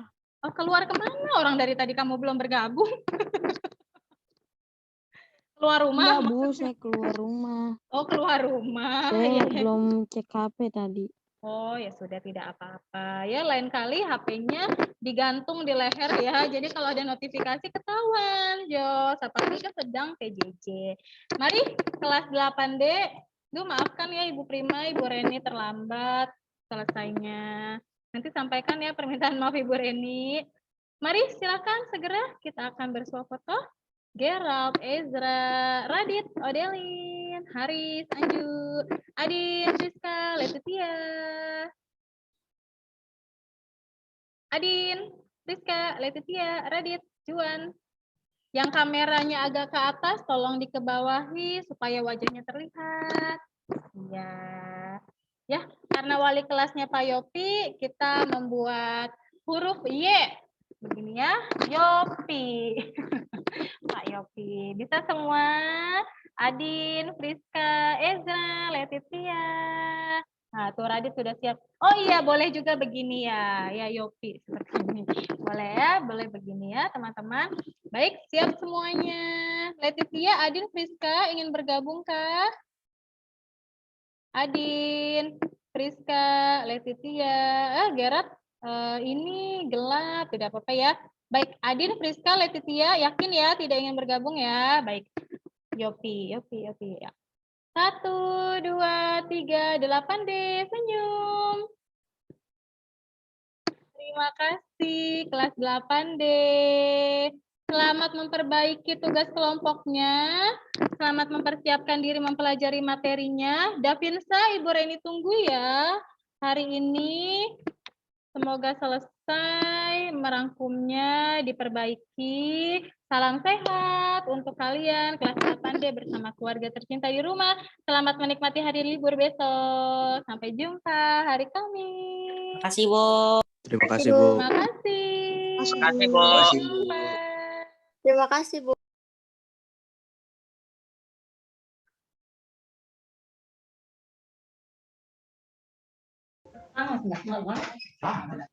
Oh, keluar kemana? Orang dari tadi kamu belum bergabung. Keluar rumah? Enggak Bu, maksudnya? saya keluar rumah. Oh, keluar rumah. Saya Ya. belum cek HP tadi. Oh, ya sudah tidak apa-apa. Ya, lain kali HP-nya digantung di leher ya. Jadi kalau ada notifikasi ketahuan, Jos. Apalagi kan sedang PJJ. Mari, kelas 8D. Duh, maafkan ya Ibu Prima, Ibu Reni terlambat selesainya. Nanti sampaikan ya permintaan maaf Ibu Reni. Mari silakan segera kita akan bersuah foto. Gerald, Ezra, Radit, Odelin, Haris, Anju, Adin, Rizka, Letitia. Adin, Rizka, Letitia, Radit, Juan. Yang kameranya agak ke atas, tolong dikebawahi supaya wajahnya terlihat. Ya, ya. Karena wali kelasnya Pak Yopi, kita membuat huruf Y. Begini ya, Yopi. Pak Yopi. Bisa semua? Adin, Friska, Ezra, Letitia. Nah, tuh Radit sudah siap. Oh iya, boleh juga begini ya. Ya, Yopi. Seperti ini. Boleh ya, boleh begini ya, teman-teman. Baik, siap semuanya. Letitia, Adin, Friska, ingin bergabung kah? Adin, Friska, Letitia. Gerard, ini gelap, tidak apa-apa ya. Baik, Adin, Friska, Letitia, yakin ya tidak ingin bergabung ya? Baik, Yopi. Ya. 1, 2, 3, 8D, senyum. Terima kasih, kelas 8D. Selamat memperbaiki tugas kelompoknya. Selamat mempersiapkan diri mempelajari materinya. Davinsa, Ibu Reni tunggu ya. Hari ini semoga selesai merangkumnya, diperbaiki. Salam sehat untuk kalian kelas 8D bersama keluarga tercinta di rumah. Selamat menikmati hari libur besok. Sampai jumpa hari Kamis. Terima kasih, Bu. Terima kasih, Bu. Terima kasih. Terima kasih, Bu. Sampai jumpa. Terima kasih, Bu. Ah, enggak mau.